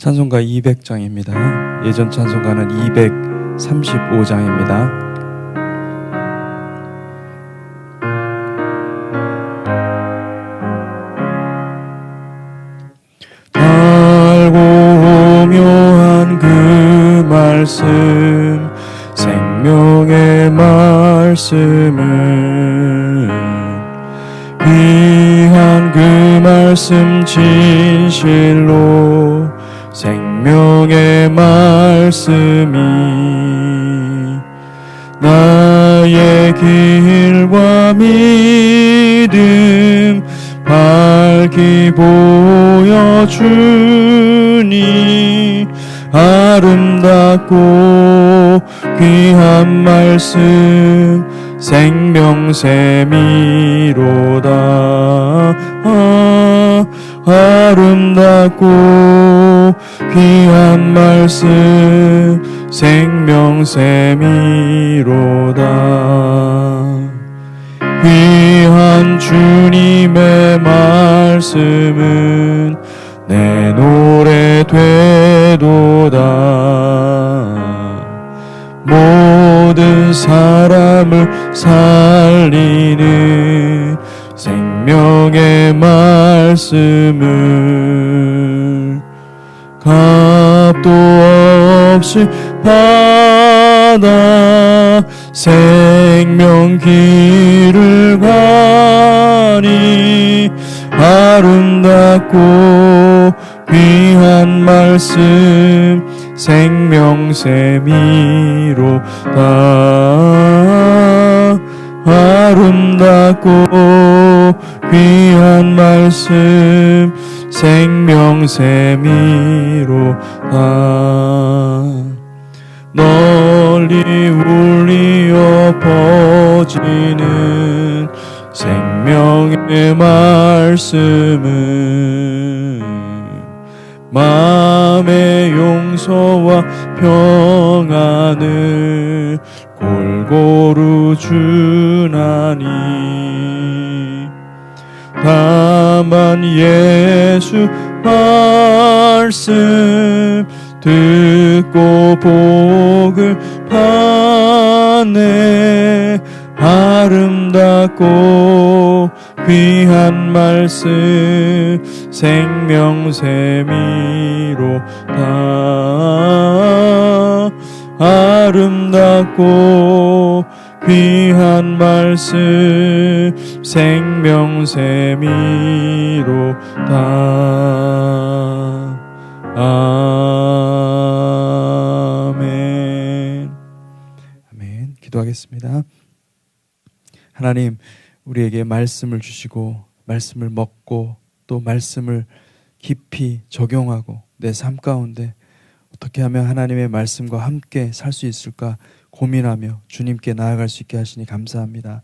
찬송가 200장입니다. 예전 찬송가는 235장입니다. 달고 오묘한 그 말씀, 생명의 말씀은 귀한 그 말씀 진실로 생명의 말씀이 나의 길과 믿음 밝히 보여주니 아름답고 귀한 말씀 생명샘이로다. 아름답고 귀한 말씀 생명샘이로다. 귀한 주님의 말씀은 내 노래 되도다. 모든 사람을 살리는 생명의 말씀을 값도 없이 받아 생명 길을 가니 아름답고 귀한 말씀 생명샘이로다. 아름답고 귀한 말씀 생명샘이로다. 널리 울리어 퍼지는 생명의 말씀은 마음의 용서와 평안을 골고루 주나니 다만 예수 말씀 듣고 복을 받네. 아름답고 귀한 말씀 생명샘이로다. 아름답고 귀한 말씀 생명샘이로다. 아멘. 아멘. 기도하겠습니다. 하나님, 우리에게 말씀을 주시고 말씀을 먹고 또 말씀을 깊이 적용하고 내 삶 가운데 어떻게 하면 하나님의 말씀과 함께 살 수 있을까 고민하며 주님께 나아갈 수 있게 하시니 감사합니다.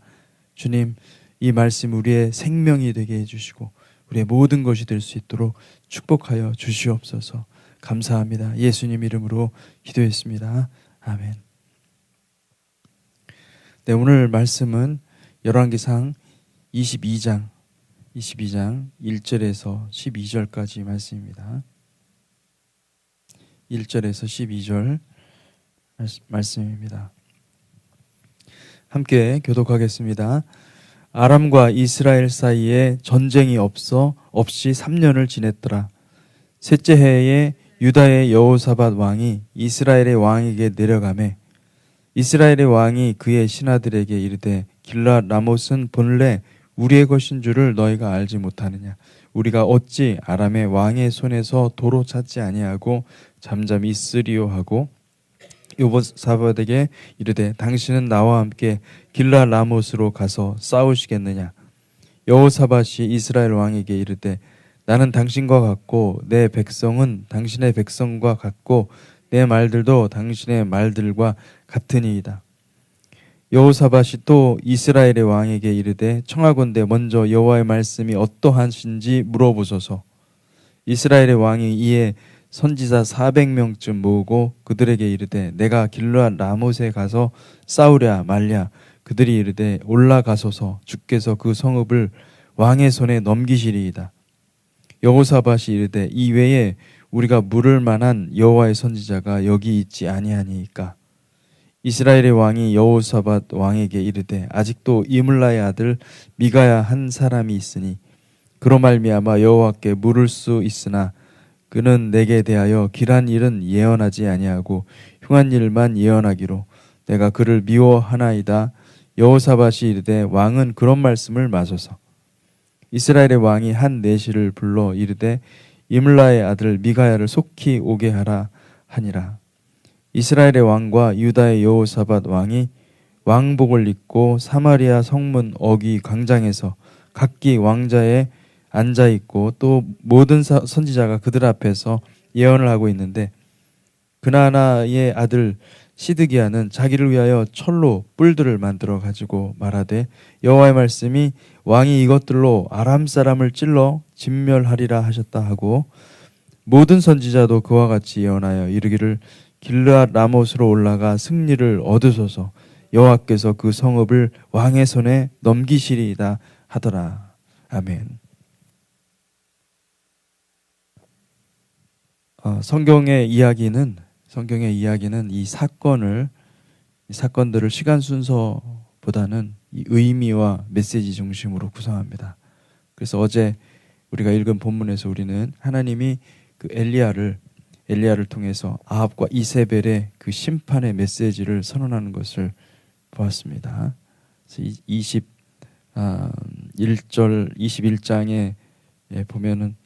주님, 이 말씀 우리의 생명이 되게 해주시고 우리의 모든 것이 될 수 있도록 축복하여 주시옵소서. 감사합니다. 예수님 이름으로 기도했습니다. 아멘. 네, 오늘 말씀은 열왕기상 22장 1절에서 12절까지 말씀입니다. 1절에서 12절 말씀입니다. 함께 교독하겠습니다. 아람과 이스라엘 사이에 전쟁이 없이 3년을 지냈더라. 셋째 해에 유다의 여호사밧 왕이 이스라엘의 왕에게 내려가매 이스라엘의 왕이 그의 신하들에게 이르되 길랏 라못은 본래 우리의 것인 줄을 너희가 알지 못하느냐. 우리가 어찌 아람의 왕의 손에서 도로 찾지 아니하고 잠잠히 있으리요 하고 여호사밧에게 이르되 당신은 나와 함께 길랏 라못으로 가서 싸우시겠느냐. 여호사밧이 이스라엘 왕에게 이르되 나는 당신과 같고 내 백성은 당신의 백성과 같고 내 말들도 당신의 말들과 같으니이다. 여호사밧이 또 이스라엘의 왕에게 이르되 청하건대 먼저 여호와의 말씀이 어떠하신지 물어보소서. 이스라엘의 왕이 이에 선지자 400명쯤 모으고 그들에게 이르되 내가 길랏 라못에 가서 싸우랴 말랴. 그들이 이르되 올라가소서. 주께서 그 성읍을 왕의 손에 넘기시리이다. 여호사밧이 이르되 이외에 우리가 물을 만한 여호와의 선지자가 여기 있지 아니하니까. 이스라엘의 왕이 여호사밧 왕에게 이르되 아직도 이물라의 아들 미가야 한 사람이 있으니 그로 말미암아 여호와께 물을 수 있으나 그는 내게 대하여 길한 일은 예언하지 아니하고 흉한 일만 예언하기로 내가 그를 미워하나이다. 여호사밧이 이르되 왕은 그런 말씀을 마소서. 이스라엘의 왕이 한 내시를 불러 이르되 이물라의 아들 미가야를 속히 오게 하라 하니라. 이스라엘의 왕과 유다의 여호사밧 왕이 왕복을 입고 사마리아 성문 어귀 광장에서 각기 왕자에 앉아 있고 또 모든 선지자가 그들 앞에서 예언을 하고 있는데 그나나의 아들 시드기야는 자기를 위하여 철로 뿔들을 만들어 가지고 말하되 여호와의 말씀이 왕이 이것들로 아람 사람을 찔러 진멸하리라 하셨다 하고 모든 선지자도 그와 같이 예언하여 이르기를 길르앗 라못으로 올라가 승리를 얻으소서 여호와께서 그 성읍을 왕의 손에 넘기시리이다 하더라. 아멘. 성경의 이야기는 이 사건들을 시간 순서보다는 이 의미와 메시지 중심으로 구성합니다. 그래서 어제 우리가 읽은 본문에서 우리는 하나님이 그 엘리야를 통해서 아합과 이세벨의 그 심판의 메시지를 선언하는 것을 보았습니다. 그래서 21장에 보면은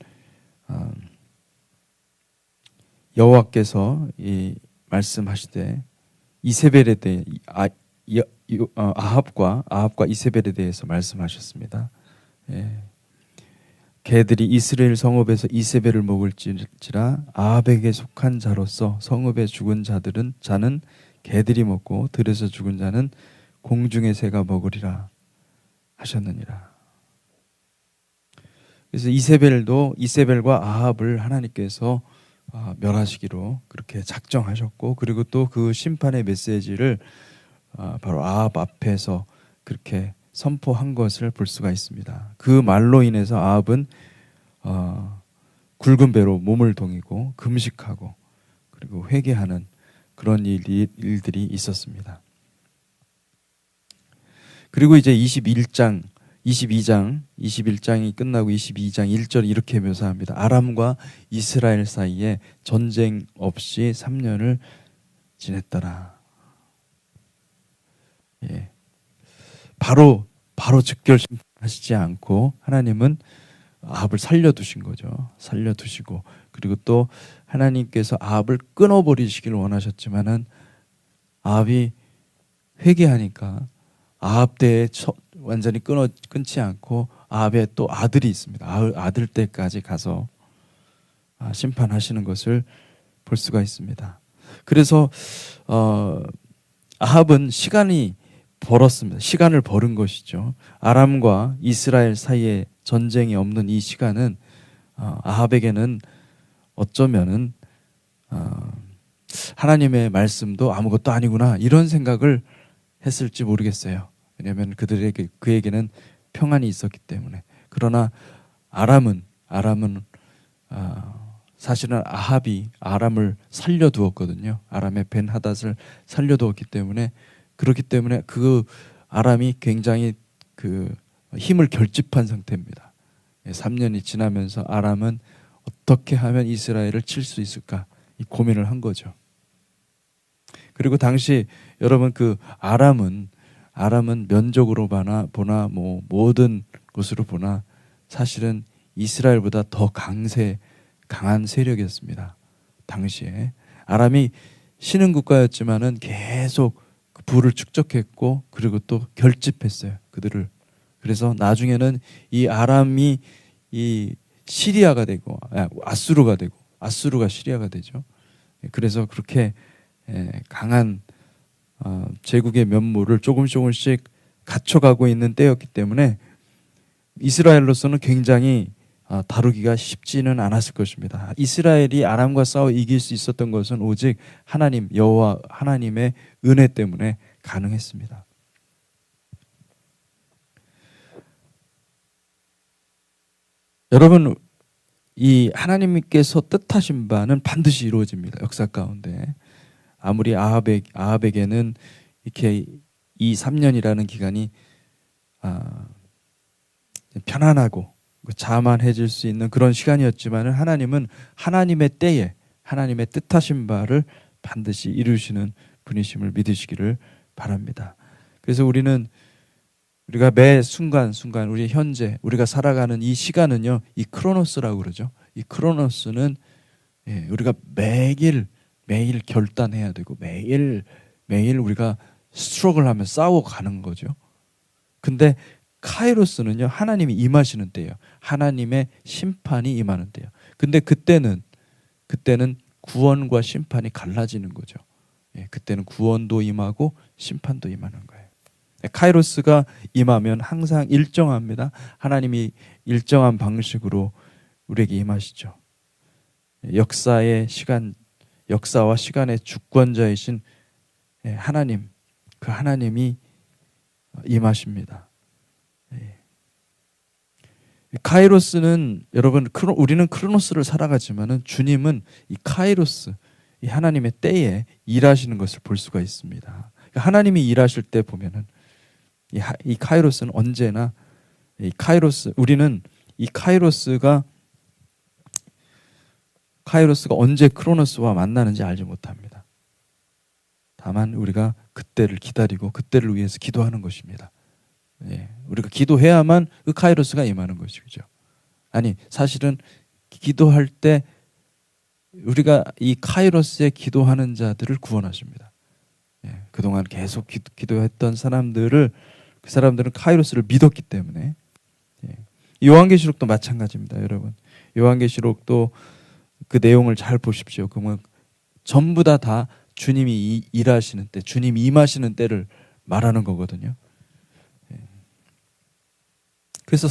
여호와께서 말씀하시되 이세벨에 대해 아합과 이세벨에 대해서 말씀하셨습니다. 개들이 이스라엘 성읍에서 이세벨을 먹을지라 아합에게 속한 자로서 성읍에 죽은 자는 개들이 먹고 들에서 죽은 자는 공중의 새가 먹으리라 하셨느니라. 그래서 이세벨과 아합을 하나님께서 멸하시기로 그렇게 작정하셨고 그리고 또 그 심판의 메시지를 바로 아합 앞에서 그렇게 선포한 것을 볼 수가 있습니다. 그 말로 인해서 아합은 굵은 배로 몸을 동이고 금식하고 그리고 회개하는 그런 일들이 있었습니다. 그리고 이제 21장이 끝나고 22장 1절 이렇게 묘사합니다. 아람과 이스라엘 사이에 전쟁 없이 3년을 지냈더라. 바로 즉결심하시지 않고 하나님은 아합을 살려두신 거죠. 살려두시고 그리고 또 하나님께서 아합을 끊어버리시기를 원하셨지만은 아합이 회개하니까 아합 때에 완전히 끊지 않고 아합의 또 아들이 있습니다. 아들 때까지 가서 심판하시는 것을 볼 수가 있습니다. 그래서 아합은 시간을 벌은 것이죠. 아람과 이스라엘 사이에 전쟁이 없는 이 시간은 아합에게는 어쩌면은 하나님의 말씀도 아무것도 아니구나 이런 생각을 했을지 모르겠어요. 왜냐하면 그에게는 평안이 있었기 때문에. 그러나 아람은 사실은 아합이 아람을 살려두었거든요. 아람의 벤하닷을 살려두었기 때문에 그렇기 때문에 그 아람이 굉장히 그 힘을 결집한 상태입니다. 3년이 지나면서 아람은 어떻게 하면 이스라엘을 칠 수 있을까 이 고민을 한 거죠. 그리고 당시 여러분 그 아람은 면적으로 보나 뭐 모든 것으로 보나 사실은 이스라엘보다 더 강한 세력이었습니다. 당시에 아람이 신흥 국가였지만은 계속 그 부를 축적했고 그리고 또 결집했어요. 그들을. 그래서 나중에는 이 아람이 이 시리아가 되고 아수르가 시리아가 되죠. 그래서 그렇게 강한 제국의 면모를 조금씩 갖춰가고 있는 때였기 때문에 이스라엘로서는 굉장히 다루기가 쉽지는 않았을 것입니다. 이스라엘이 아람과 싸워 이길 수 있었던 것은 오직 하나님 여호와 하나님의 은혜 때문에 가능했습니다. 여러분 이 하나님께서 뜻하신 바는 반드시 이루어집니다. 역사 가운데. 아무리 아합에게는 이렇게 이 3년이라는 기간이 편안하고 자만해질 수 있는 그런 시간이었지만 하나님은 하나님의 때에 하나님의 뜻하신 바를 반드시 이루시는 분이심을 믿으시기를 바랍니다. 그래서 우리가 매 순간순간 우리 현재 우리가 살아가는 이 시간은요, 이 크로노스라고 그러죠. 이 크로노스는 우리가 매일 결단해야 되고 매일 우리가 스트러글 하며 싸워가는 거죠. 근데 카이로스는요, 하나님이 임하시는 때예요. 하나님의 심판이 임하는 때예요. 근데 그때는 구원과 심판이 갈라지는 거죠. 그때는 구원도 임하고 심판도 임하는 거예요. 카이로스가 임하면 항상 일정합니다. 하나님이 일정한 방식으로 우리에게 임하시죠. 역사와 시간의 주권자이신 하나님, 그 하나님이 임하십니다. 카이로스는 여러분, 우리는 크로노스를 살아가지만은 주님은 이 카이로스, 이 하나님의 때에 일하시는 것을 볼 수가 있습니다. 하나님이 일하실 때 보면은 이 카이로스는 언제나 우리는 이 카이로스가 언제 크로노스와 만나는지 알지 못합니다. 다만 우리가 그때를 기다리고 그때를 위해서 기도하는 것입니다. 우리가 기도해야만 그 카이로스가 임하는 것이죠. 아니, 사실은 기도할 때 우리가 이 카이로스에 기도하는 자들을 구원하십니다. 그동안 계속 기도했던 그 사람들은 카이로스를 믿었기 때문에. 요한계시록도 마찬가지입니다, 여러분. 요한계시록도 그 내용을 잘 보십시오. 그러면 전부 다 주님이 일하시는 때, 주님이 임하시는 때를 말하는 거거든요. 그래서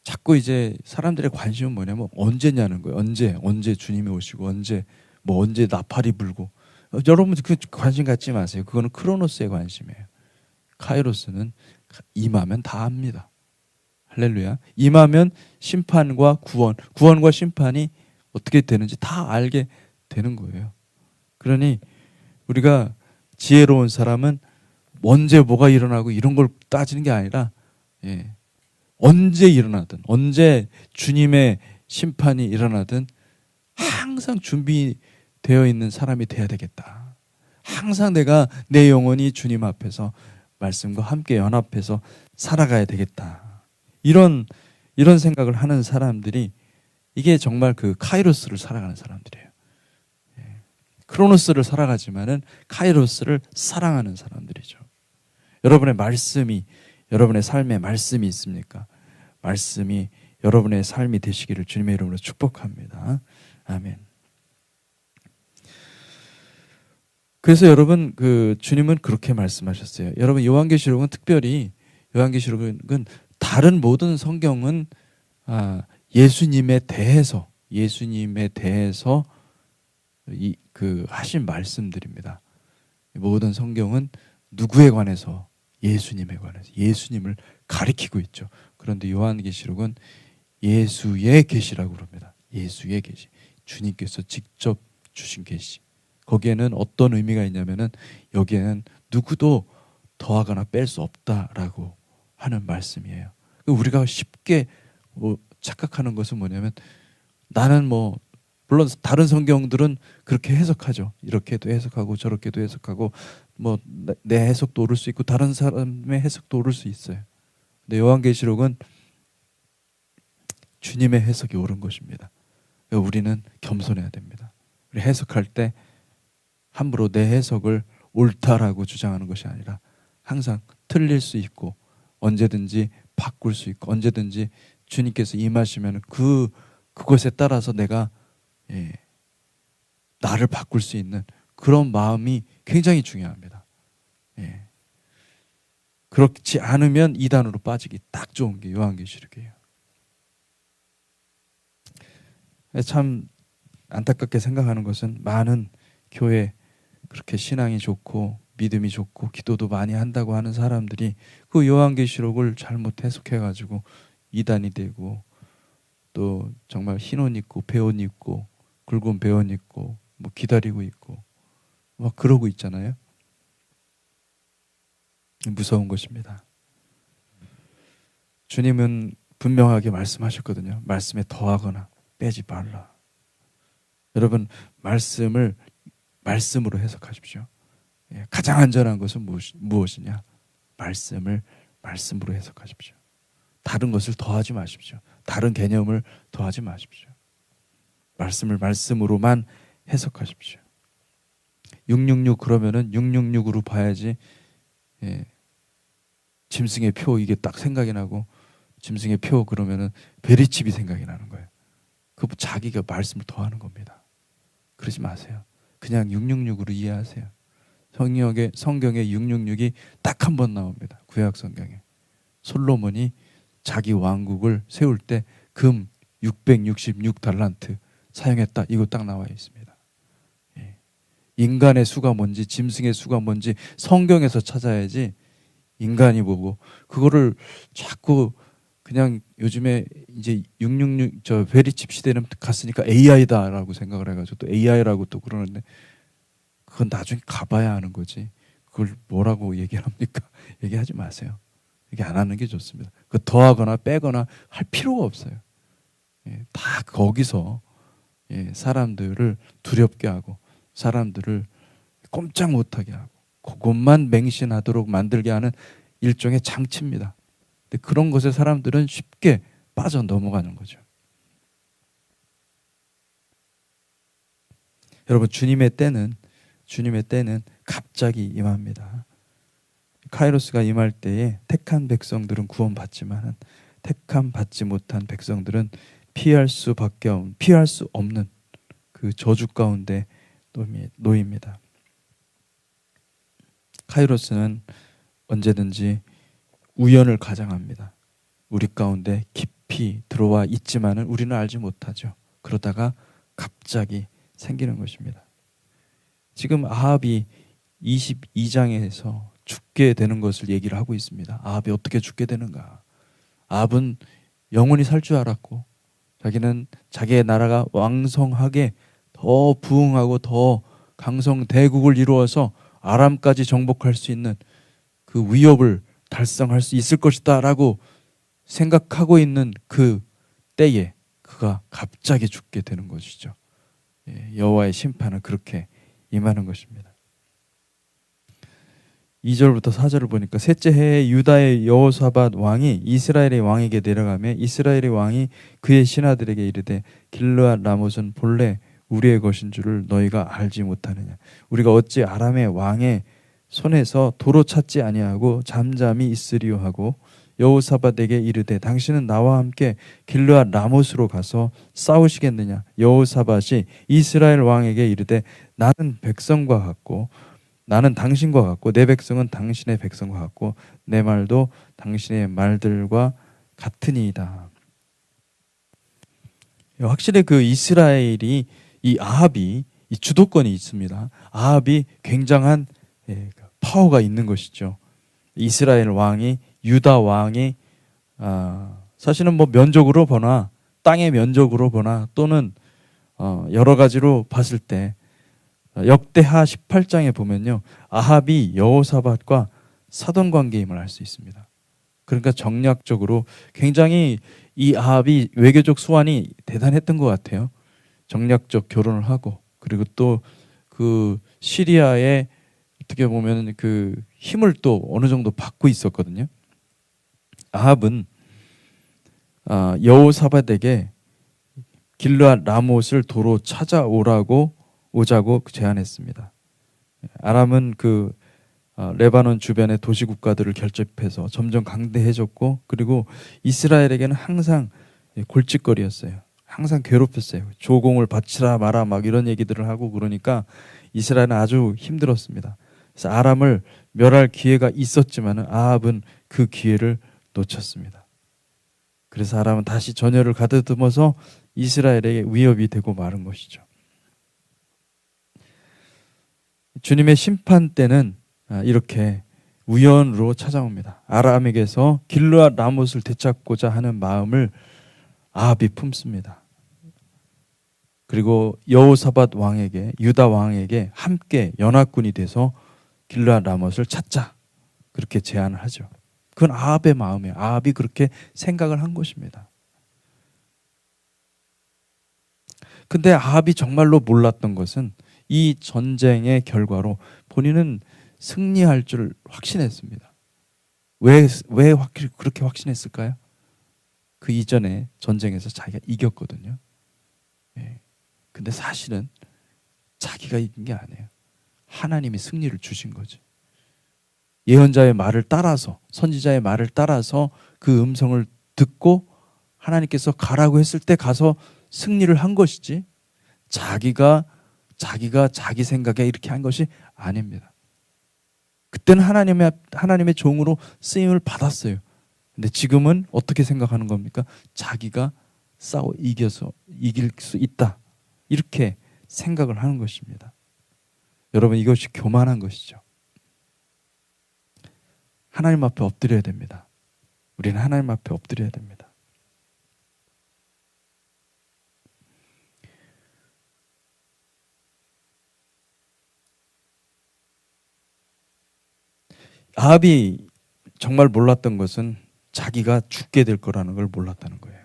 자꾸 사람들의 관심은 뭐냐면 언제냐는 거예요. 언제 주님이 오시고 언제 나팔이 불고. 여러분 그 관심 갖지 마세요. 그거는 크로노스의 관심이에요. 카이로스는 임하면 다 합니다. 할렐루야. 임하면 심판과 구원과 심판이 어떻게 되는지 다 알게 되는 거예요. 그러니 우리가 지혜로운 사람은 언제 뭐가 일어나고 이런 걸 따지는 게 아니라 언제 일어나든 언제 주님의 심판이 일어나든 항상 준비되어 있는 사람이 돼야 되겠다. 항상 내 영혼이 주님 앞에서 말씀과 함께 연합해서 살아가야 되겠다. 이런 생각을 하는 사람들이 이게 정말 그 카이로스를 살아가는 사람들이에요. 크로노스를 살아가지만은 카이로스를 사랑하는 사람들이죠. 여러분의 삶에 말씀이 있습니까? 말씀이 여러분의 삶이 되시기를 주님의 이름으로 축복합니다. 아멘. 그래서 여러분, 주님은 그렇게 말씀하셨어요. 여러분, 요한계시록은 다른 모든 성경은 예수님에 대해서 하신 말씀들입니다. 모든 성경은 누구에 관해서? 예수님에 관해서, 예수님을 가리키고 있죠. 그런데 요한계시록은 예수의 계시라고 그럽니다. 예수의 계시, 주님께서 직접 주신 계시. 거기에는 어떤 의미가 있냐면은 여기에는 누구도 더하거나 뺄 수 없다라고 하는 말씀이에요. 우리가 쉽게 착각하는 것은 뭐냐면, 나는 물론 다른 성경들은 그렇게 해석하죠. 이렇게도 해석하고 저렇게도 해석하고 내 해석도 옳을 수 있고 다른 사람의 해석도 옳을 수 있어요. 근데 요한계시록은 주님의 해석이 옳은 것입니다. 우리는 겸손해야 됩니다. 우리 해석할 때 함부로 내 해석을 옳다라고 주장하는 것이 아니라 항상 틀릴 수 있고 언제든지 바꿀 수 있고 언제든지 주님께서 임하시면 그것에 따라서 내가 나를 바꿀 수 있는 그런 마음이 굉장히 중요합니다. 그렇지 않으면 이단으로 빠지기 딱 좋은 게 요한계시록이에요. 참 안타깝게 생각하는 것은 많은 교회, 그렇게 신앙이 좋고 믿음이 좋고 기도도 많이 한다고 하는 사람들이 그 요한계시록을 잘못 해석해가지고 이단이 되고 또 정말 흰 옷 입고 배옷 입고 굵은 배옷 입고 뭐 기다리고 있고 막 그러고 있잖아요. 무서운 것입니다. 주님은 분명하게 말씀하셨거든요. 말씀에 더하거나 빼지 말라. 여러분, 말씀을 말씀으로 해석하십시오. 가장 안전한 것은 무엇이냐? 말씀을 말씀으로 해석하십시오. 다른 것을 더하지 마십시오. 다른 개념을 더하지 마십시오. 말씀을 말씀으로만 해석하십시오. 666 그러면은 666으로 봐야지. 짐승의 표 이게 딱 생각이 나고, 짐승의 표 그러면은 베리칩이 생각이 나는 거예요. 그 자기가 말씀을 더하는 겁니다. 그러지 마세요. 그냥 666으로 이해하세요. 성경에 666이 딱 한 번 나옵니다. 구약 성경에. 솔로몬이 자기 왕국을 세울 때 금 666달란트 사용했다. 이거 딱 나와 있습니다. 인간의 수가 뭔지 짐승의 수가 뭔지 성경에서 찾아야지 인간이 보고 그거를 자꾸 그냥 요즘에 이제 666 저 베리칩 시대는 갔으니까 AI다라고 생각을 해가지고 또 AI라고 또 그러는데 그건 나중에 가봐야 하는 거지. 그걸 뭐라고 얘기합니까? 얘기하지 마세요. 얘기 안 하는 게 좋습니다. 그 더하거나 빼거나 할 필요가 없어요. 다 거기서 사람들을 두렵게 하고 사람들을 꼼짝 못하게 하고 그것만 맹신하도록 만들게 하는 일종의 장치입니다. 근데 그런 것에 사람들은 쉽게 빠져 넘어가는 거죠. 여러분, 주님의 때는 갑자기 임합니다. 카이로스가 임할 때에 택한 백성들은 구원받지만 택함 받지 못한 백성들은 피할 수 없는 그 저주 가운데 놓입니다. 카이로스는 언제든지 우연을 가장합니다. 우리 가운데 깊이 들어와 있지만은 우리는 알지 못하죠. 그러다가 갑자기 생기는 것입니다. 지금 아합이 22장에서 죽게 되는 것을 얘기를 하고 있습니다. 아합이 어떻게 죽게 되는가? 아합은 영원히 살 줄 알았고 자기는 자기의 나라가 왕성하게 더 부흥하고 더 강성 대국을 이루어서 아람까지 정복할 수 있는 그 위협을 달성할 수 있을 것이다 라고 생각하고 있는 그 때에 그가 갑자기 죽게 되는 것이죠. 여호와의 심판은 그렇게 임하는 것입니다. 2절부터 4절을 보니까 셋째 해에 유다의 여호사밧 왕이 이스라엘의 왕에게 내려가며 이스라엘의 왕이 그의 신하들에게 이르되 길르앗 라못은 본래 우리의 것인 줄을 너희가 알지 못하느냐. 우리가 어찌 아람의 왕의 손에서 도로 찾지 아니하고 잠잠히 있으리요 하고 여호사밧에게 이르되 당신은 나와 함께 길르앗 라못으로 가서 싸우시겠느냐. 여호사밧이 이스라엘 왕에게 이르되 나는 백성과 같고 나는 당신과 같고 내 백성은 당신의 백성과 같고 내 말도 당신의 말들과 같으니이다. 확실히 그 이스라엘이 이 아합이 이 주도권이 있습니다. 아합이 굉장한 파워가 있는 것이죠. 이스라엘 왕이 유다 왕이 사실은 뭐 면적으로 보나 땅의 면적으로 보나 또는 여러 가지로 봤을 때 역대하 18장에 보면요 아합이 여호사밧과 사돈 관계임을 알 수 있습니다. 그러니까 정략적으로 굉장히 이 아합이 외교적 수완이 대단했던 것 같아요. 정략적 결혼을 하고 그리고 또 그 시리아의 어떻게 보면 그 힘을 또 어느 정도 받고 있었거든요. 아합은 여호사밧에게 길르앗 라못을 도로 오자고 제안했습니다. 아람은 그 레바논 주변의 도시 국가들을 결집해서 점점 강대해졌고 그리고 이스라엘에게는 항상 골칫거리였어요. 항상 괴롭혔어요. 조공을 바치라 마라 막 이런 얘기들을 하고 그러니까 이스라엘은 아주 힘들었습니다. 그래서 아람을 멸할 기회가 있었지만 아합은 그 기회를 놓쳤습니다. 그래서 아람은 다시 전열을 가다듬어서 이스라엘에게 위협이 되고 마른 것이죠. 주님의 심판 때는 이렇게 우연으로 찾아옵니다. 아람에게서 길르앗 라못을 되찾고자 하는 마음을 아합이 품습니다. 그리고 여호사밧 왕에게, 유다 왕에게 함께 연합군이 돼서 길르앗 라못을 찾자, 그렇게 제안을 하죠. 그건 아합의 마음이에요. 아합이 그렇게 생각을 한 것입니다. 근데 아합이 정말로 몰랐던 것은 이 전쟁의 결과로 본인은 승리할 줄 확신했습니다. 왜 그렇게 확신했을까요? 그 이전에 전쟁에서 자기가 이겼거든요. 예. 근데 사실은 자기가 이긴 게 아니에요. 하나님이 승리를 주신 거지. 예언자의 말을 따라서, 선지자의 말을 따라서 그 음성을 듣고 하나님께서 가라고 했을 때 가서 승리를 한 것이지, 자기가 자기 생각에 이렇게 한 것이 아닙니다. 그때는 하나님의 종으로 쓰임을 받았어요. 근데 지금은 어떻게 생각하는 겁니까? 자기가 싸워 이겨서 이길 수 있다, 이렇게 생각을 하는 것입니다. 여러분, 이것이 교만한 것이죠. 하나님 앞에 엎드려야 됩니다. 우리는 하나님 앞에 엎드려야 됩니다. 아합이 정말 몰랐던 것은 자기가 죽게 될 거라는 걸 몰랐다는 거예요.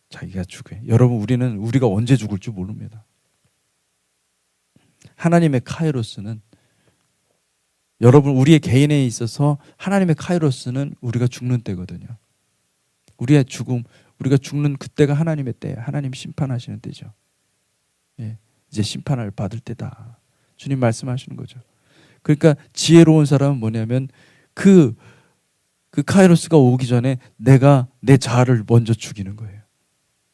자기가 죽게. 여러분, 우리가 언제 죽을지 모릅니다. 하나님의 카이로스는, 여러분, 우리의 개인에 있어서 하나님의 카이로스는 우리가 죽는 때거든요. 우리의 죽음, 우리가 죽는 그때가 하나님의 때예요. 하나님 심판하시는 때죠. 예, 이제 심판을 받을 때다, 주님 말씀하시는 거죠. 그러니까 지혜로운 사람은 뭐냐면 그 카이로스가 오기 전에 내가 내 자아를 먼저 죽이는 거예요.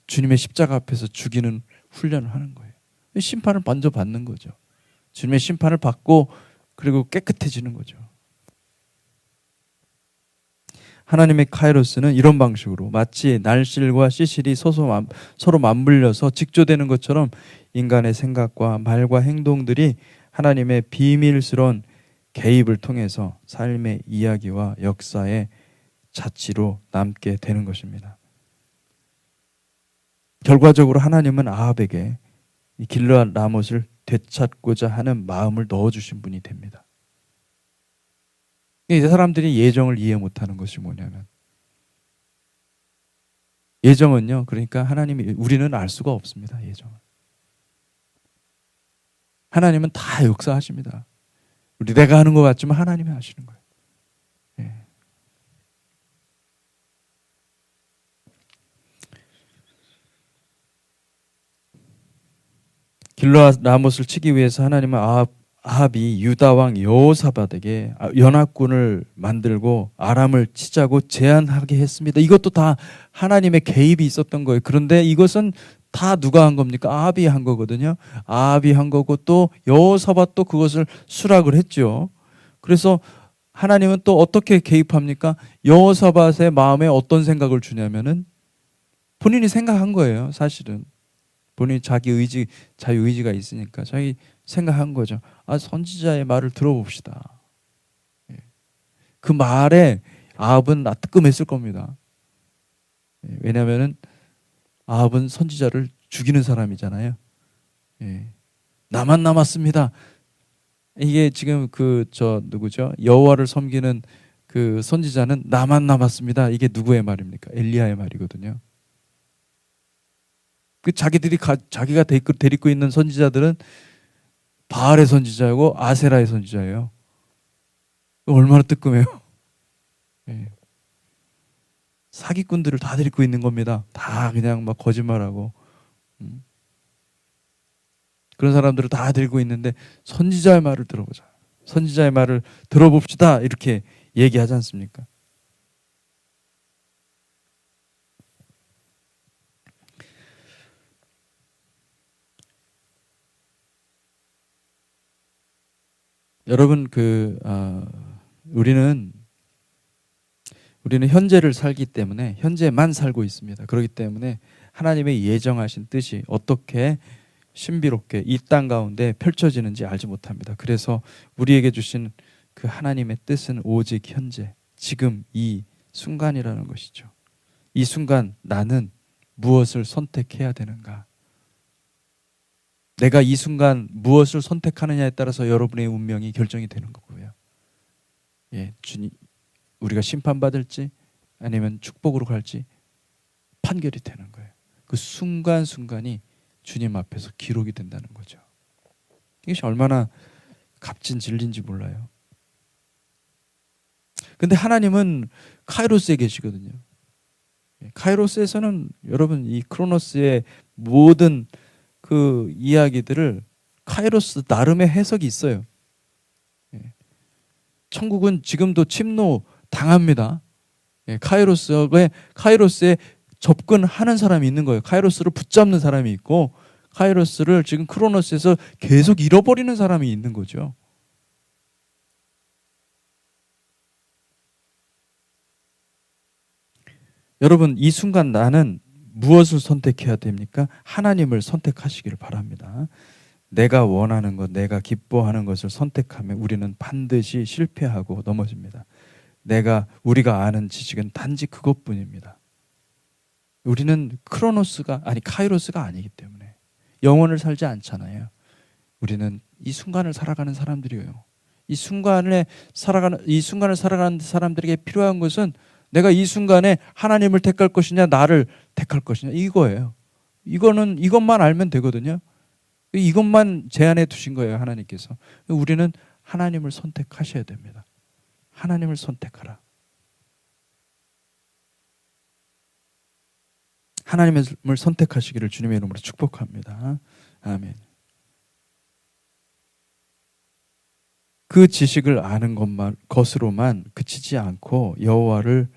주님의 십자가 앞에서 죽이는 훈련을 하는 거예요. 심판을 먼저 받는 거죠. 주님의 심판을 받고 그리고 깨끗해지는 거죠. 하나님의 카이로스는 이런 방식으로 마치 날실과 시실이 서로 맞물려서 직조되는 것처럼 인간의 생각과 말과 행동들이 하나님의 비밀스러운 개입을 통해서 삶의 이야기와 역사의 자취로 남게 되는 것입니다. 결과적으로 하나님은 아합에게 이 길르앗 라못을 되찾고자 하는 마음을 넣어주신 분이 됩니다. 이 사람들이 예정을 이해 못하는 것이 뭐냐면, 예정은요, 그러니까 우리는 알 수가 없습니다. 예정은. 하나님은 다 역사하십니다. 내가 하는 것 같지만 하나님이 하시는 거예요. 예. 길르앗 라못을 치기 위해서 하나님은 아합이 유다 왕 여호사밧에게 연합군을 만들고 아람을 치자고 제안하게 했습니다. 이것도 다 하나님의 개입이 있었던 거예요. 그런데 이것은 다 누가 한 겁니까? 아합이 한 거거든요. 아합이 한 거고 또 여호사밧도 그것을 수락을 했죠. 그래서 하나님은 또 어떻게 개입합니까? 여호사밧의 마음에 어떤 생각을 주냐면은 본인이 생각한 거예요. 사실은 본인이 자유의지가 있으니까 자기 생각한 거죠. 선지자의 말을 들어봅시다. 그 말에 아합은 뜨끔했을 겁니다. 왜냐하면은 아합은 선지자를 죽이는 사람이잖아요. 나만 남았습니다. 이게 지금 누구죠? 여호와를 섬기는 그 선지자는 나만 남았습니다. 이게 누구의 말입니까? 엘리야의 말이거든요. 자기가 데리고 있는 선지자들은 바알의 선지자고 아세라의 선지자예요. 얼마나 뜨끔해요. 사기꾼들을 다 데리고 있는 겁니다. 다 그냥 막 거짓말하고. 그런 사람들을 다 데리고 있는데 선지자의 말을 들어보자. 선지자의 말을 들어봅시다. 이렇게 얘기하지 않습니까? 여러분, 우리는 현재를 살기 때문에 현재만 살고 있습니다. 그렇기 때문에 하나님의 예정하신 뜻이 어떻게 신비롭게 이 땅 가운데 펼쳐지는지 알지 못합니다. 그래서 우리에게 주신 그 하나님의 뜻은 오직 현재, 지금 이 순간이라는 것이죠. 이 순간 나는 무엇을 선택해야 되는가? 내가 이 순간 무엇을 선택하느냐에 따라서 여러분의 운명이 결정이 되는 거고요. 주님, 우리가 심판받을지 아니면 축복으로 갈지 판결이 되는 거예요. 그 순간순간이 주님 앞에서 기록이 된다는 거죠. 이것이 얼마나 값진 진리인지 몰라요. 근데 하나님은 카이로스에 계시거든요. 카이로스에서는 여러분 이 크로노스의 모든 그 이야기들을 카이로스 나름의 해석이 있어요. 천국은 지금도 침노 당합니다. 카이로스에 접근하는 사람이 있는 거예요. 카이로스를 붙잡는 사람이 있고 카이로스를 지금 크로노스에서 계속 잃어버리는 사람이 있는 거죠. 여러분 이 순간 나는 무엇을 선택해야 됩니까? 하나님을 선택하시기를 바랍니다. 내가 원하는 것, 내가 기뻐하는 것을 선택하면 우리는 반드시 실패하고 넘어집니다. 우리가 아는 지식은 단지 그것뿐입니다. 우리는 카이로스가 아니기 때문에 영혼을 살지 않잖아요. 우리는 이 순간을 살아가는 사람들이에요. 이 순간을 살아가는 사람들에게 필요한 것은 내가 이 순간에 하나님을 택할 것이냐 나를 택할 것이냐 이거예요. 이것만 알면 되거든요. 이것만 제안해 두신 거예요, 하나님께서. 우리는 하나님을 선택하셔야 됩니다. 하나님을 선택하라. 하나님을 선택하시기를 주님의 이름으로 축복합니다. 아멘. 그 지식을 아는 것으로만 그치지 않고 여호와를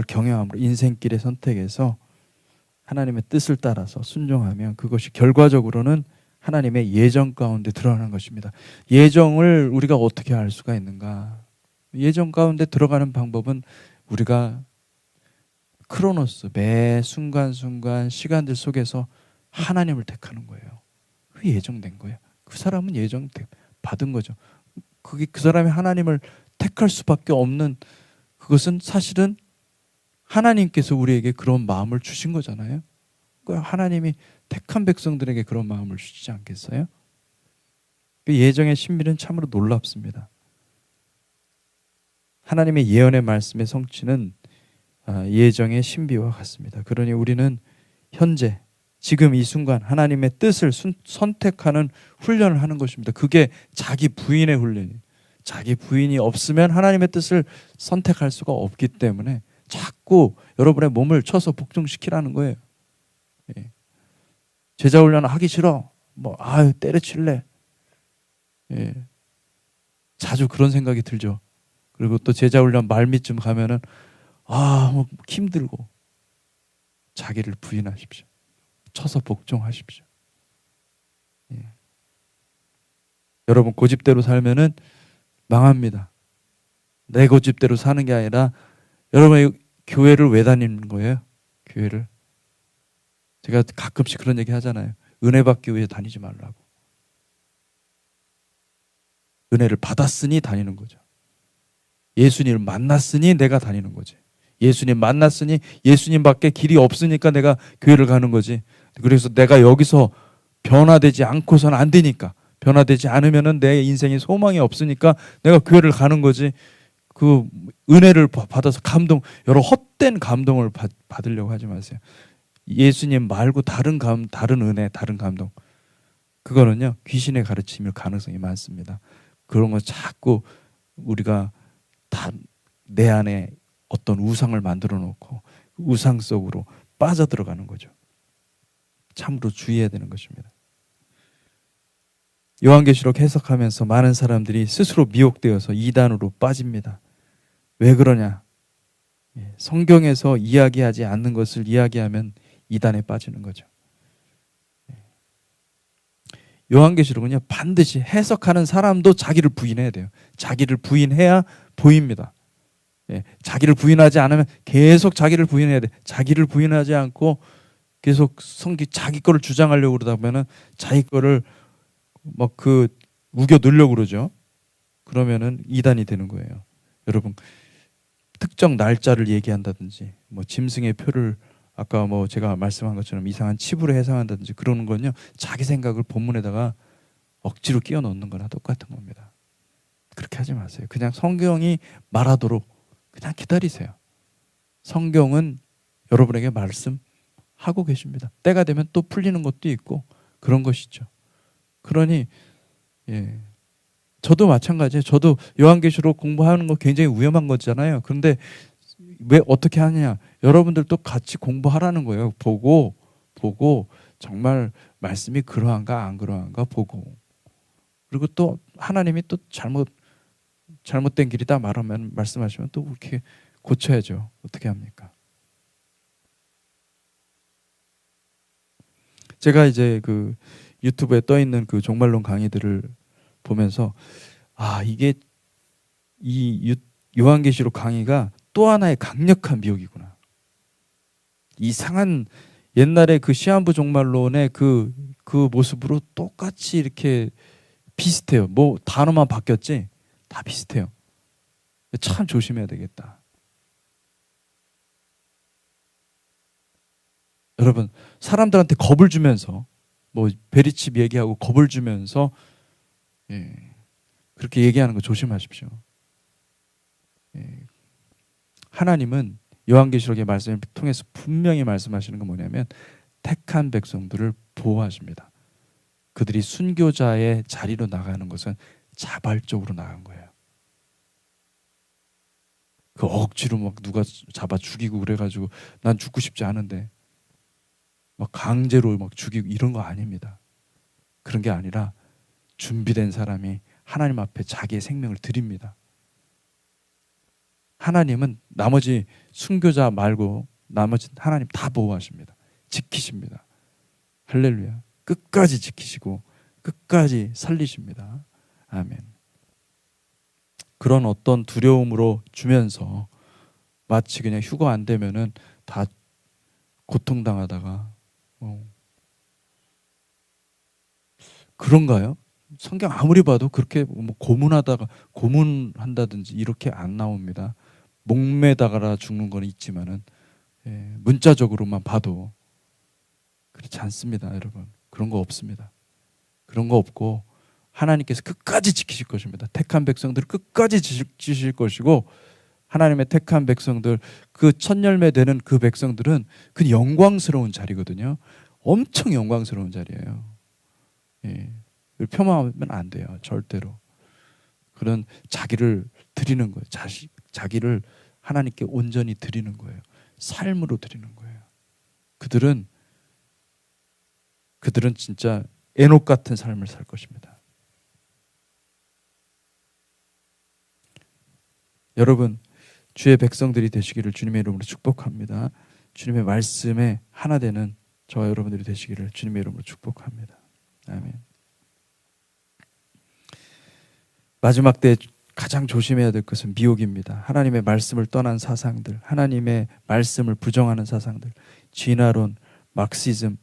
경외함으로 인생길의 선택에서 하나님의 뜻을 따라서 순종하면 그것이 결과적으로는 하나님의 예정 가운데 드러나는 것입니다. 예정을 우리가 어떻게 알 수가 있는가? 예정 가운데 들어가는 방법은 우리가 크로노스 매 순간순간 시간들 속에서 하나님을 택하는 거예요. 그게 예정된 거예요. 그 사람은 예정 받은 거죠. 그 사람이 하나님을 택할 수밖에 없는 그것은 사실은 하나님께서 우리에게 그런 마음을 주신 거잖아요. 하나님이 택한 백성들에게 그런 마음을 주시지 않겠어요? 예정의 신비는 참으로 놀랍습니다. 하나님의 예언의 말씀의 성취는 예정의 신비와 같습니다. 그러니 우리는 현재 지금 이 순간 하나님의 뜻을 선택하는 훈련을 하는 것입니다. 그게 자기 부인의 훈련이에요. 자기 부인이 없으면 하나님의 뜻을 선택할 수가 없기 때문에 자꾸 여러분의 몸을 쳐서 복종시키라는 거예요. 제자 훈련을 하기 싫어. 때려칠래. 자주 그런 생각이 들죠. 그리고 또 제자 훈련 말미쯤 가면은 힘들고 자기를 부인하십시오. 쳐서 복종하십시오. 여러분 고집대로 살면은 망합니다. 내 고집대로 사는 게 아니라 여러분이 교회를 왜 다니는 거예요? 교회를. 제가 가끔씩 그런 얘기 하잖아요. 은혜 받기 위해 다니지 말라고. 은혜를 받았으니 다니는 거죠. 예수님을 만났으니 내가 다니는 거지. 예수님 만났으니 예수님밖에 길이 없으니까 내가 교회를 가는 거지. 그래서 내가 여기서 변화되지 않고서는 안 되니까, 변화되지 않으면은 내 인생에 소망이 없으니까 내가 교회를 가는 거지. 그 은혜를 받아서 여러 헛된 감동을 받으려고 하지 마세요. 예수님 말고 다른 은혜, 다른 감동, 그거는요 귀신의 가르침일 가능성이 많습니다. 그런 거 자꾸 우리가 다 내 안에 어떤 우상을 만들어 놓고 우상 속으로 빠져들어가는 거죠. 참으로 주의해야 되는 것입니다. 요한계시록 해석하면서 많은 사람들이 스스로 미혹되어서 이단으로 빠집니다. 왜 그러냐? 성경에서 이야기하지 않는 것을 이야기하면 이단에 빠지는 거죠. 요한계시록은요 반드시 해석하는 사람도 자기를 부인해야 돼요. 자기를 부인해야 보입니다. 자기를 부인하지 않으면 계속 자기를 부인해야 돼. 자기를 부인하지 않고 계속 자기 거를 주장하려고 그러다 보면은 자기 거를 우겨 넣으려고 그러죠. 그러면은 이단이 되는 거예요. 여러분 특정 날짜를 얘기한다든지 짐승의 표를 아까 뭐 제가 말씀한 것처럼 이상한 칩으로 해석한다든지 그러는 건요, 자기 생각을 본문에다가 억지로 끼워 넣는 거나 똑같은 겁니다. 그렇게 하지 마세요. 그냥 성경이 말하도록 그냥 기다리세요. 성경은 여러분에게 말씀하고 계십니다. 때가 되면 또 풀리는 것도 있고 그런 것이죠. 그러니 저도 마찬가지예요. 저도 요한계시록 공부하는 거 굉장히 위험한 거잖아요. 그런데 왜 어떻게 하느냐? 여러분들도 같이 공부하라는 거예요. 보고 정말 말씀이 그러한가 안 그러한가 보고, 그리고 또 하나님이 또 잘못된 길이다 말씀하시면 또 그렇게 고쳐야죠. 어떻게 합니까? 제가 이제 그 유튜브에 떠 있는 그 종말론 강의들을 보면서 이게 이 요한계시록 강의가 또 하나의 강력한 미혹이구나. 이상한 옛날에 그 시한부 종말론의 그 모습으로 똑같이 이렇게 비슷해요. 뭐 단어만 바뀌었지 다 비슷해요. 참 조심해야 되겠다. 여러분, 사람들한테 겁을 주면서 뭐 베리칩 얘기하고 겁을 주면서 그렇게 얘기하는 거 조심하십시오. 하나님은 요한계시록의 말씀을 통해서 분명히 말씀하시는 건 뭐냐면 택한 백성들을 보호하십니다. 그들이 순교자의 자리로 나가는 것은 자발적으로 나간 거예요. 그 억지로 막 누가 잡아 죽이고 그래가지고 난 죽고 싶지 않은데 막 강제로 막 죽이고 이런 거 아닙니다. 그런 게 아니라 준비된 사람이 하나님 앞에 자기의 생명을 드립니다. 하나님은 나머지 순교자 말고 나머지 하나님 다 보호하십니다. 지키십니다. 할렐루야. 끝까지 지키시고 끝까지 살리십니다. 아멘. 그런 어떤 두려움으로 주면서 마치 그냥 휴가 안 되면은 다 고통당하다가 그런가요? 성경 아무리 봐도 그렇게 뭐 고문한다든지 이렇게 안 나옵니다. 목매다가 죽는 건 있지만은 문자적으로만 봐도 그렇지 않습니다, 여러분. 그런 거 없습니다. 그런 거 없고 하나님께서 끝까지 지키실 것입니다. 택한 백성들을 끝까지 지키실 것이고, 하나님의 택한 백성들, 그 첫 열매 되는 그 백성들은 그 영광스러운 자리거든요. 엄청 영광스러운 자리예요. 폄하하면 안 돼요, 절대로. 그런 자기를 드리는 거예요. 자기를 하나님께 온전히 드리는 거예요. 삶으로 드리는 거예요. 그들은 진짜 에녹 같은 삶을 살 것입니다. 여러분, 주의 백성들이 되시기를 주님의 이름으로 축복합니다. 주님의 말씀에 하나 되는 저와 여러분들이 되시기를 주님의 이름으로 축복합니다. 아멘. 마지막 때 가장 조심해야 될 것은 미혹입니다. 하나님의 말씀을 떠난 사상들, 하나님의 말씀을 부정하는 사상들, 진화론, 막시즘,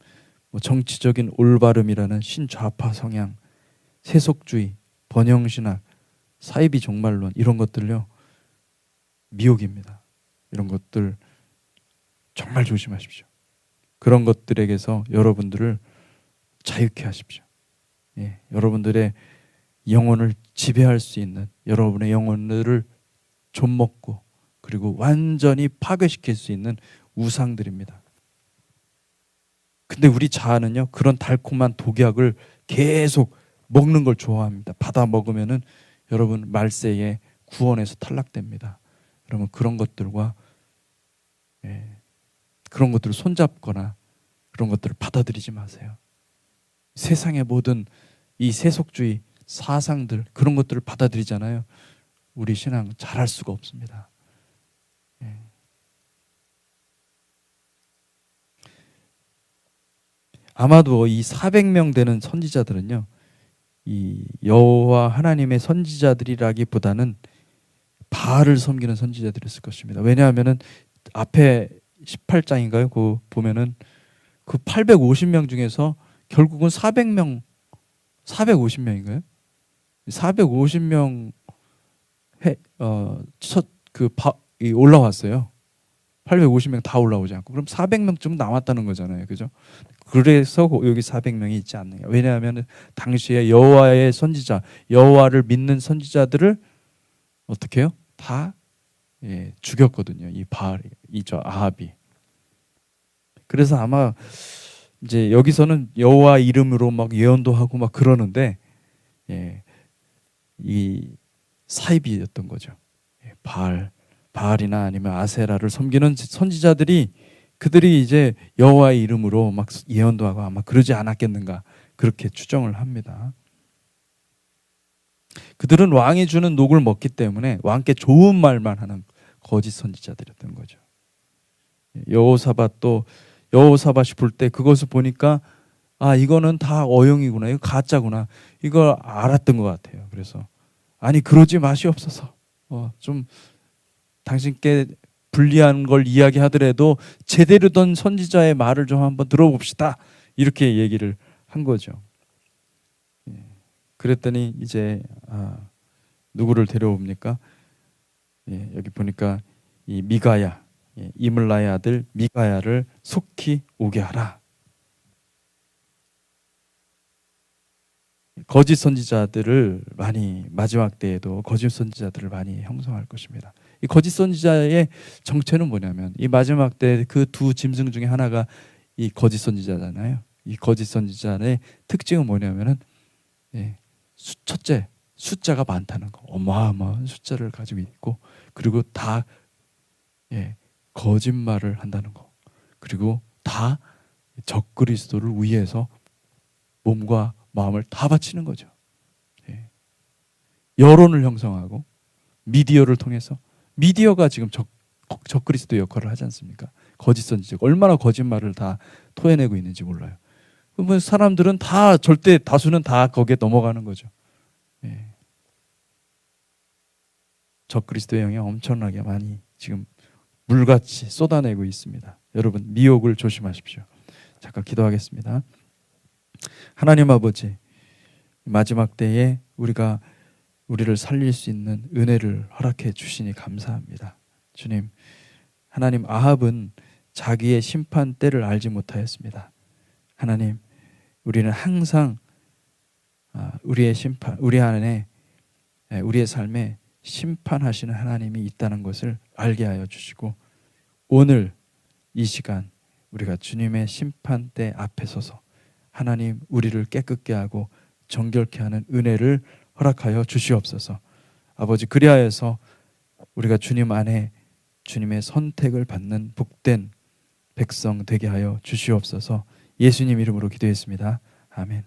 정치적인 올바름이라는 신좌파 성향, 세속주의, 번영신학, 사이비 종말론, 이런 것들요, 미혹입니다. 이런 것들 정말 조심하십시오. 그런 것들에게서 여러분들을 자유케 하십시오. 여러분들의 영혼을 지배할 수 있는, 여러분의 영혼들을 좀먹고 그리고 완전히 파괴시킬 수 있는 우상들입니다. 근데 우리 자아는요, 그런 달콤한 독약을 계속 먹는 걸 좋아합니다. 받아 먹으면은 여러분 말세에 구원에서 탈락됩니다. 여러분 그런 것들과 그런 것들을 손잡거나 그런 것들을 받아들이지 마세요. 세상의 모든 이 세속주의 사상들, 그런 것들을 받아들이잖아요. 우리 신앙 잘할 수가 없습니다. 아마도 이 400명 되는 선지자들은요, 이 여호와 하나님의 선지자들이라기보다는 바알을 섬기는 선지자들이었을 것입니다. 왜냐하면은 앞에 18장인가요? 그 보면은 그 850명 중에서 결국은 400명, 450명인가요? 450명 올라왔어요. 850명 다 올라오지 않고 그럼 400명쯤 남았다는 거잖아요. 그죠? 그래서 여기 400명이 있지 않느냐. 왜냐하면 당시에 여호와의 선지자, 여호와를 믿는 선지자들을 어떻게 해요? 다 죽였거든요. 이 바알이, 이저 아합이. 그래서 아마 이제 여기서는 여호와 이름으로 막 예언도 하고 막 그러는데 이 사이비였던 거죠. 바알이나 아니면 아세라를 섬기는 선지자들이 그들이 이제 여호와의 이름으로 막 예언도 하고 아마 그러지 않았겠는가 그렇게 추정을 합니다. 그들은 왕이 주는 녹을 먹기 때문에 왕께 좋은 말만 하는 거짓 선지자들이었던 거죠. 여호사밧이 볼 때 그것을 보니까 아 이거는 다 어용이구나, 이거 가짜구나, 이걸 알았던 것 같아요. 그래서 아니 그러지 마시옵소서. 좀 당신께 불리한 걸 이야기하더라도 제대로 된 선지자의 말을 좀 한번 들어봅시다. 이렇게 얘기를 한 거죠. 그랬더니 이제 누구를 데려옵니까? 여기 보니까 이 미가야, 이물라의 아들 미가야를 속히 오게 하라. 거짓 선지자들을 많이 마지막 때에도 거짓 선지자들을 많이 형성할 것입니다. 이 거짓 선지자의 정체는 뭐냐면 이 마지막 때 그 두 짐승 중에 하나가 이 거짓 선지자잖아요. 이 거짓 선지자의 특징은 뭐냐면은 첫째 숫자가 많다는 거, 어마어마한 숫자를 가지고 있고 그리고 다 거짓말을 한다는 거, 그리고 다 적그리스도를 위해서 몸과 마음을 다 바치는 거죠. 여론을 형성하고 미디어를 통해서 미디어가 지금 적그리스도 역할을 하지 않습니까? 거짓 선지자 얼마나 거짓말을 다 토해내고 있는지 몰라요. 그러면 사람들은 다 절대 다수는 다 거기에 넘어가는 거죠. 적그리스도의 영향 엄청나게 많이 지금 물같이 쏟아내고 있습니다. 여러분 미혹을 조심하십시오. 잠깐 기도하겠습니다. 하나님 아버지, 마지막 때에 우리를 살릴 수 있는 은혜를 허락해 주시니 감사합니다. 주님, 하나님 아합은 자기의 심판 때를 알지 못하였습니다. 하나님, 우리는 항상 우리의 심판, 우리 안에 우리의 삶에 심판하시는 하나님이 있다는 것을 알게 하여 주시고 오늘 이 시간 우리가 주님의 심판대 앞에 서서 하나님 우리를 깨끗게 하고 정결케 하는 은혜를 허락하여 주시옵소서. 아버지, 그리하여서 우리가 주님 안에 주님의 선택을 받는 복된 백성 되게 하여 주시옵소서. 예수님 이름으로 기도했습니다. 아멘.